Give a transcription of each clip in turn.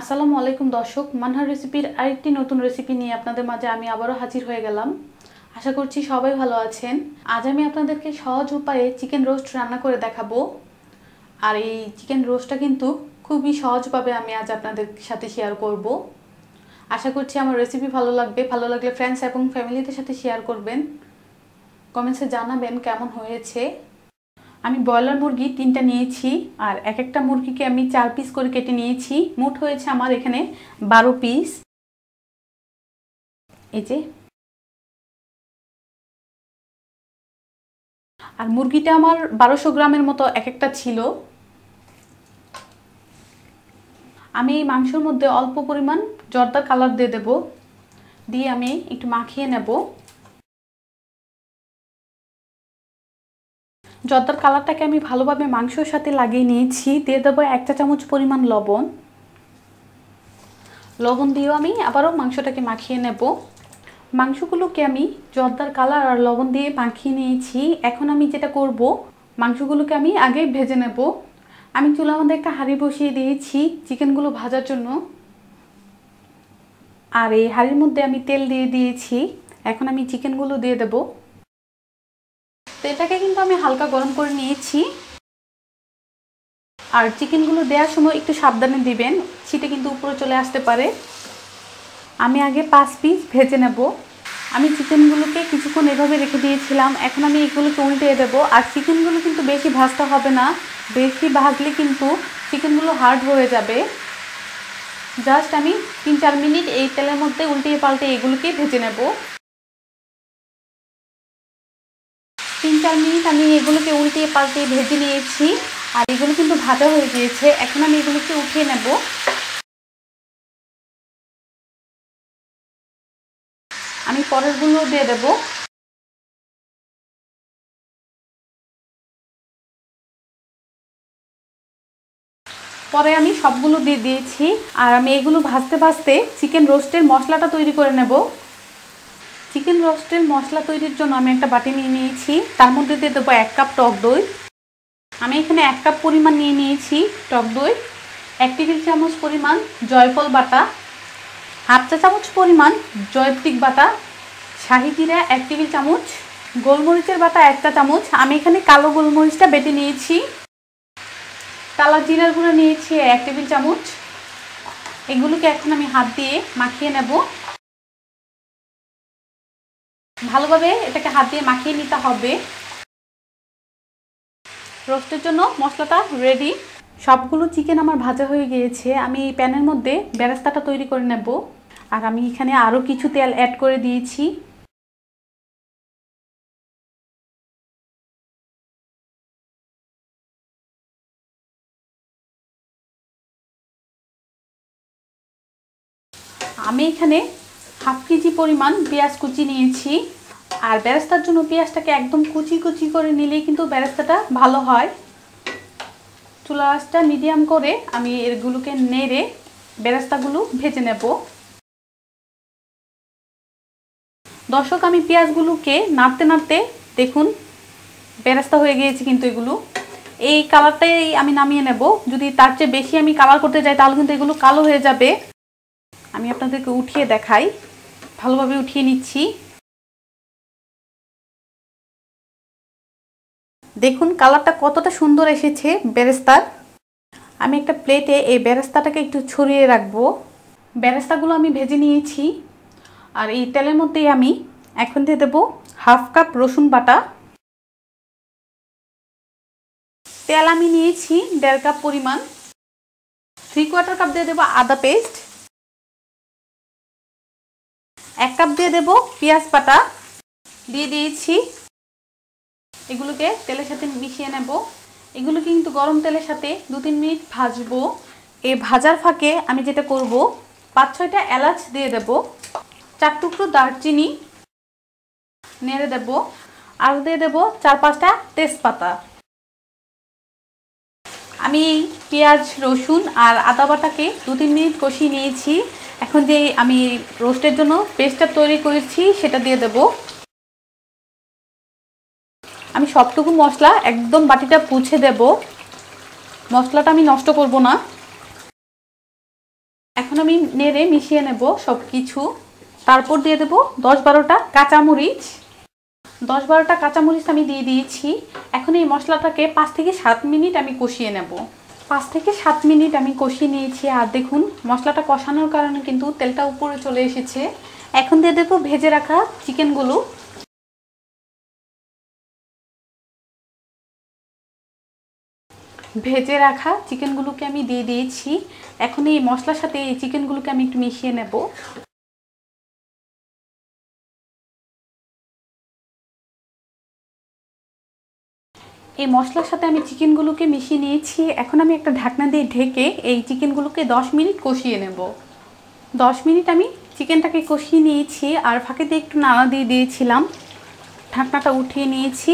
আসসালামু আলাইকুম দর্শক, মানহা রেসিপির আরেকটি নতুন রেসিপি নিয়ে আপনাদের মাঝে আমি আবারও হাজির হয়ে গেলাম। আশা করছি সবাই ভালো আছেন। আজ আমি আপনাদেরকে সহজ উপায়ে চিকেন রোস্ট রান্না করে দেখাবো। আর এই চিকেন রোস্টটা কিন্তু খুবই সহজভাবে আমি আজ আপনাদের সাথে শেয়ার করব। আশা করছি আমার রেসিপি ভালো লাগবে। ভালো লাগলে ফ্রেন্ডস এবং ফ্যামিলিদের সাথে শেয়ার করবেন। কমেন্টসে জানাবেন কেমন হয়েছে। আমি ব্রয়লার মুরগি 3টা নিয়েছি আর এক একটা মুরগিকে আমি 4 পিস করে কেটে নিয়েছি। মোট হয়েছে আমার এখানে 12 পিস। এই যে, আর মুরগিটা আমার 1200 গ্রামের মতো এক একটা ছিল। আমি এই মাংসের মধ্যে অল্প পরিমাণ জর্দার কালার দিয়ে দেব, দিয়ে আমি একটু মাখিয়ে নেব। জর্দার কালারটাকে আমি ভালোভাবে মাংসের সাথে লাগিয়ে নিয়েছি। দিয়ে দেবো 1 চা চামচ পরিমাণ লবণ। লবণ দিয়েও আমি আবারও মাংসটাকে মাখিয়ে নেব। মাংসগুলোকে আমি জর্দার কালার আর লবণ দিয়ে মাখিয়ে নিয়েছি। এখন আমি যেটা করব, মাংসগুলোকে আমি আগে ভেজে নেব। আমি চুলার মধ্যে একটা হাঁড়ি বসিয়ে দিয়েছি চিকেনগুলো ভাজার জন্য। আর এই হাঁড়ির মধ্যে আমি তেল দিয়ে দিয়েছি। এখন আমি চিকেনগুলো দিয়ে দেব। তেলটাকে কিন্তু আমি হালকা গরম করে নিয়েছি। আর চিকেনগুলো দেওয়ার সময় একটু সাবধানে দিবেন, ছিটে কিন্তু উপরে চলে আসতে পারে। আমি আগে 5 পিস ভেজে নেব। আমি চিকেনগুলোকে কিছুক্ষণ এভাবে রেখে দিয়েছিলাম। এখন আমি এগুলোকে উল্টে দেবো। আর চিকেনগুলো কিন্তু বেশি ভাজতে হবে না, বেশি ভাজলে কিন্তু চিকেনগুলো হার্ড হয়ে যাবে। জাস্ট আমি 3-4 মিনিট এই তেলের মধ্যে উল্টিয়ে পাল্টে এগুলোকে ভেজে নেব। 3-4 মিনিট আমি এগুলোকে উল্টিয়ে পাল্টে ভেজে নিয়েছি। আর এগুলো কিন্তু ভাজা হয়ে গিয়েছে। এখন আমি এগুলোকে উঠিয়ে নেব। আমি পরেরগুলো দিয়ে দেব। পরে আমি সবগুলো দিয়ে দিয়েছি। আর আমি এগুলো ভাজতে ভাজতে চিকেন রোস্টের মশলাটা তৈরি করে নেব। চিকেন রোস্টের মশলা তৈরির জন্য আমি একটা বাটি নিয়ে নিয়েছি। তার মধ্যে দিয়ে দেবো 1 কাপ টক দই। আমি এখানে 1 কাপ পরিমাণ নিয়ে নিয়েছি টক দই। 1 টেবিল চামচ পরিমাণ জয়ফল বাটা, 1/2 চা চামচ পরিমাণ জয়ত্রিক বাটা, শাহি জিরা 1 টেবিল চামচ, গোলমরিচের বাটা 1 চা চামচ। আমি এখানে কালো গোলমরিচটা বেটে নিয়েছি। কালো জিরার গুঁড়ো নিয়েছি 1 টেবিল চামচ। এগুলোকে এখন আমি হাত দিয়ে মাখিয়ে নেব। ভালোভাবে এটাকে হাত দিয়ে মাখিয়ে নিতে হবে। রোস্টের জন্য মশলাটা রেডি। সবগুলো চিকেন আমার ভাজা হয়ে গিয়েছে। আমি এই প্যানের মধ্যে বেরেস্তাটা তৈরি করে নেব। আর আমি এখানে আরও কিছু তেল অ্যাড করে দিয়েছি। আমি এখানে 1/2 কেজি পরিমাণ পেঁয়াজ কুচি নিয়েছি। আর বেরেস্তার জন্য পেঁয়াজটাকে একদম কুচি কুচি করে নিলেই কিন্তু বেরেস্তাটা ভালো হয়। চুলার আঁচটা মিডিয়াম করে আমি এগুলোকে নেড়ে বেরেস্তাগুলো ভেজে নেব। দর্শক, আমি পেঁয়াজগুলোকে নাড়তে নাড়তে দেখুন বেরেস্তা হয়ে গিয়েছে কিন্তু এগুলো। এই কালারটাই আমি নামিয়ে নেব। যদি তার চেয়ে বেশি আমি কালার করতে যাই তাহলে কিন্তু এগুলো কালো হয়ে যাবে। আমি আপনাদেরকে উঠিয়ে দেখাই। ভালোভাবে উঠিয়ে নিচ্ছি। দেখুন কালারটা কতটা সুন্দর এসেছে বেরেস্তার। আমি একটা প্লেটে এই বেরেস্তাটাকে একটু ছড়িয়ে রাখবো। বেরেস্তাগুলো আমি ভেজে নিয়েছি। আর এই তেলের মধ্যেই আমি এখন দিয়ে দেবো 1/2 কাপ রসুন বাটা। তেল আমি নিয়েছি 1.5 কাপ পরিমাণ। 3/4 কাপ দিয়ে দেবো আদা পেস্ট। 1 কাপ দিয়ে দেবো পেঁয়াজ বাটা দিয়ে দিয়েছি। এগুলোকে তেলের সাথে মিশিয়ে নেব। এগুলোকে কিন্তু গরম তেলের সাথে 2-3 মিনিট ভাজবো। এই ভাজার ফাঁকে আমি যেটা করব, 5-6টা এলাচ দিয়ে দেব, 4 টুকরো দারচিনি নেড়ে দেব। আর দিয়ে দেব 4-5টা তেজপাতা। আমি পেঁয়াজ, রসুন আর আদা বাটাকে 2-3 মিনিট কষিয়ে নিয়েছি। এখন যে আমি রোস্টের জন্য পেস্টটা তৈরি করেছি সেটা দিয়ে দেব। আমি সবটুকু মশলা একদম বাটিটা পুছে দেব। মশলাটা আমি নষ্ট করব না। এখন আমি নেড়ে মিশিয়ে নেব সব কিছু। তারপর দিয়ে দেব 10-12টা কাঁচামরিচ। 10-12টা কাঁচামরিচ আমি দিয়ে দিয়েছি। এখন এই মশলাটাকে 5 থেকে 7 মিনিট আমি কষিয়ে নেব। 5 থেকে 7 মিনিট আমি কষিয়ে নিয়েছি। আর দেখুন মশলাটা কষানোর কারণে কিন্তু তেলটা উপরে চলে এসেছে। এখন দিয়ে দেব ভেজে রাখা চিকেনগুলো। ভেজে রাখা চিকেনগুলোকে আমি দিয়ে দিয়েছি। এখন এই মশলার সাথে এই চিকেনগুলোকে আমি একটু মিশিয়ে নেব। এই মশলার সাথে আমি চিকেনগুলোকে মিশিয়ে নিয়েছি। এখন আমি একটা ঢাকনা দিয়ে ঢেকে এই চিকেনগুলোকে 10 মিনিট কষিয়ে নেব। 10 মিনিট আমি চিকেনটাকে কষিয়ে নিয়েছি। আর ফাঁকে দিয়ে একটু নাড়া দিয়ে দিয়েছিলাম। ঢাকনাটা উঠিয়ে নিয়েছি।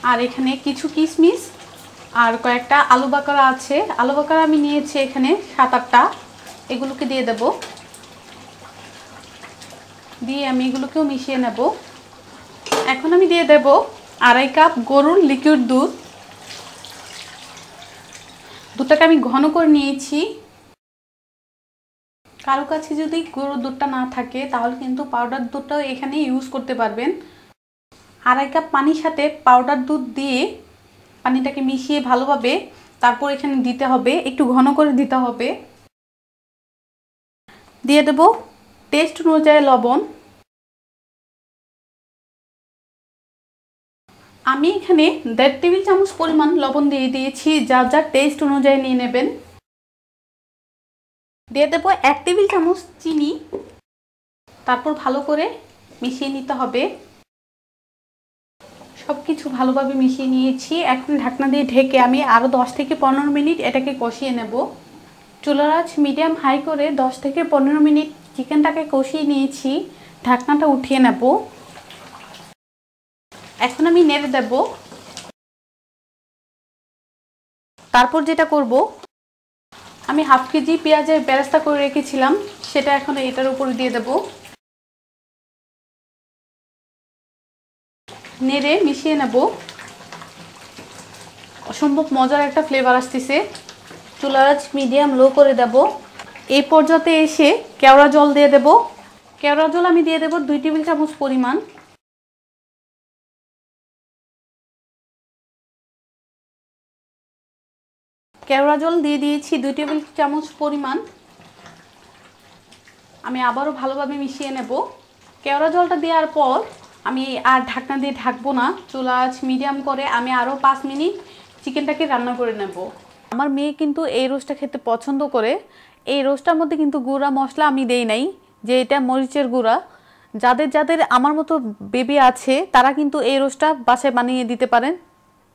আর এখানে কিছু কিশমিশ আর কয়েকটা আলু বাকারা আছে। আলু বাকারা আমি নিয়েছি এখানে 7-8টা। এগুলোকে দিয়ে দেব। দিয়ে আমি এগুলোকেও মিশিয়ে নেব। এখন আমি দিয়ে দেব 2.5 কাপ গরুর লিকুইড দুধ। দুধটাকে আমি ঘন করে নিয়েছি। কারো কাছে যদি গরুর দুধটা না থাকে তাহলে কিন্তু পাউডার দুধটাও এখানে ইউজ করতে পারবেন। 2.5 কাপ পানির সাথে পাউডার দুধ দিয়ে পানিটাকে মিশিয়ে ভালোভাবে তারপর এখানে দিতে হবে, একটু ঘন করে দিতে হবে। দিয়ে দেব টেস্ট অনুযায়ী লবণ। আমি এখানে 1.5 টেবিল চামচ পরিমাণ লবণ দিয়ে দিয়েছি। যার যার টেস্ট অনুযায়ী নিয়ে নেবেন। দিয়ে দেব 1 টেবিল চামচ চিনি। তারপর ভালো করে মিশিয়ে নিতে হবে। সব কিছু ভালোভাবে মিশিয়ে নিয়েছি। এখন ঢাকনা দিয়ে ঢেকে আমি আরও 10 থেকে 15 মিনিট এটাকে কষিয়ে নেব। চুলার আঁচ মিডিয়াম হাই করে 10 থেকে 15 মিনিট চিকেনটাকে কষিয়ে নিয়েছি। ঢাকনাটা উঠিয়ে নেব। এখন আমি নেড়ে দেব। তারপর যেটা করব, আমি হাফ কেজি পেঁয়াজের বেরেস্তা করে রেখেছিলাম, সেটা এখন এটার উপর দিয়ে দেব। নেড়ে মিশিয়ে নেব। অসম্ভব মজার একটা ফ্লেভার আসতেছে। চুলার আঁচ মিডিয়াম লো করে দেব। এই পর্যায়ে এসে কেওড়া জল দিয়ে দেব। কেওড়া জল আমি দিয়ে দেব 2 টেবিল চামচ পরিমাণ। কেওড়া জল দিয়ে দিয়েছি 2 টেবিল চামচ পরিমাণ। আমি আবারও ভালোভাবে মিশিয়ে নেব। কেওড়া জলটা দেওয়ার পর আমি আর ঢাকনা দিয়ে ঢাকবো না। চুলা আঁচ মিডিয়াম করে আমি আরও 5 মিনিট চিকেনটাকে রান্না করে নেব। আমার মেয়ে কিন্তু এই রোস্টটা খেতে পছন্দ করে। এই রোস্টটার মধ্যে কিন্তু গুঁড়া মশলা আমি দেই নাই, যে এটা মরিচের গুঁড়া। যাদের যাদের আমার মতো বেবি আছে তারা কিন্তু এই রোস্টটা বাসায় বানিয়ে দিতে পারেন।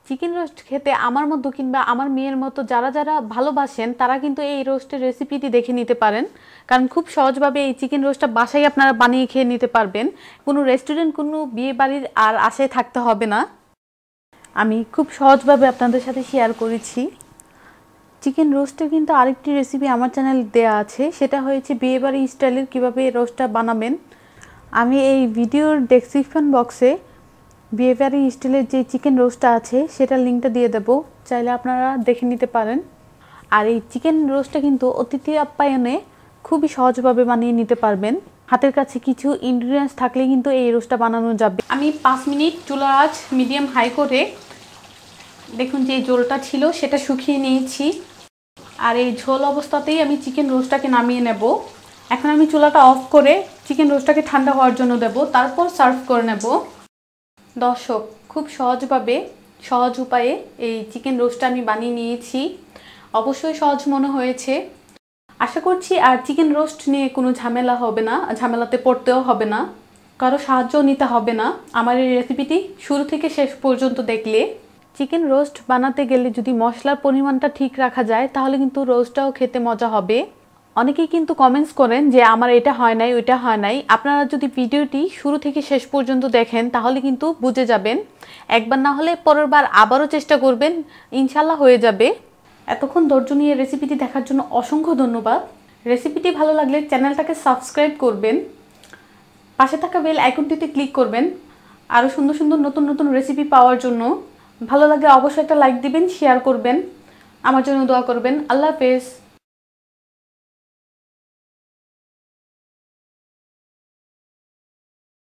চিকেন রোস্ট খেতে আমার মতো কিংবা আমার মেয়ের মতো যারা যারা ভালোবাসেন তারা কিন্তু এই রোস্টের রেসিপিটি দেখে নিতে পারেন। কারণ খুব সহজভাবে এই চিকেন রোস্টটা বাসায় আপনারা বানিয়ে খেয়ে নিতে পারবেন। কোনো রেস্টুরেন্ট, কোনো বিয়ে বাড়ির আর আশায় থাকতে হবে না। আমি খুব সহজভাবে আপনাদের সাথে শেয়ার করেছি। চিকেন রোস্টের কিন্তু আরেকটি রেসিপি আমার চ্যানেলে দেওয়া আছে, সেটা হয়েছে বিয়েবাড়ি স্টাইলের কীভাবে এই রোস্টটা বানাবেন। আমি এই ভিডিওর ডেসক্রিপশন বক্সে বিয়েবাড়ি স্টাইলের যে চিকেন রোস্টটা আছে সেটার লিঙ্কটা দিয়ে দেব, চাইলে আপনারা দেখে নিতে পারেন। আর এই চিকেন রোস্টটা কিন্তু অতিথি আপ্যায়নে খুবই সহজভাবে বানিয়ে নিতে পারবেন। হাতের কাছে কিছু ইনগ্রিডিয়েন্টস থাকলে কিন্তু এই রোস্টটা বানানো যাবে। আমি 5 মিনিট চুলার আঁচ মিডিয়াম হাই করে দেখুন যে ঝোলটা ছিল সেটা শুকিয়ে নিয়েছি। আর এই ঝোল অবস্থাতেই আমি চিকেন রোস্টটাকে নামিয়ে নেব। এখন আমি চুলাটা অফ করে চিকেন রোস্টটাকে ঠান্ডা হওয়ার জন্য দেব, তারপর সার্ভ করে নেব। দর্শক, খুব সহজভাবে সহজ উপায়ে এই চিকেন রোস্টটা আমি বানিয়ে নিয়েছি। অবশ্যই সহজ মনে হয়েছে। আশা করছি আর চিকেন রোস্ট নিয়ে কোনো ঝামেলা হবে না, ঝামেলাতে পড়তেও হবে না, কারো সাহায্য নিতে হবে না আমার এই রেসিপিটি শুরু থেকে শেষ পর্যন্ত দেখলে। চিকেন রোস্ট বানাতে গেলে যদি মশলার পরিমাণটা ঠিক রাখা যায় তাহলে কিন্তু রোস্টটাও খেতে মজা হবে। অনেকেই কিন্তু কমেন্টস করেন যে আমার এটা হয় নাই, ওইটা হয় নাই। আপনারা যদি ভিডিওটি শুরু থেকে শেষ পর্যন্ত দেখেন তাহলে কিন্তু বুঝে যাবেন। একবার না হলে পরের বার আবারও চেষ্টা করবেন, ইনশাল্লাহ হয়ে যাবে। এতক্ষণ ধৈর্য নিয়ে রেসিপিটি দেখার জন্য অসংখ্য ধন্যবাদ। রেসিপিটি ভালো লাগলে চ্যানেলটাকে সাবস্ক্রাইব করবেন, পাশে থাকা বেল আইকনটিতে ক্লিক করবেন আরও সুন্দর সুন্দর নতুন নতুন রেসিপি পাওয়ার জন্য। ভালো লাগলে অবশ্যই একটা লাইক দিবেন, শেয়ার করবেন, আমার জন্য দোয়া করবেন। আল্লাহ হাফেজ।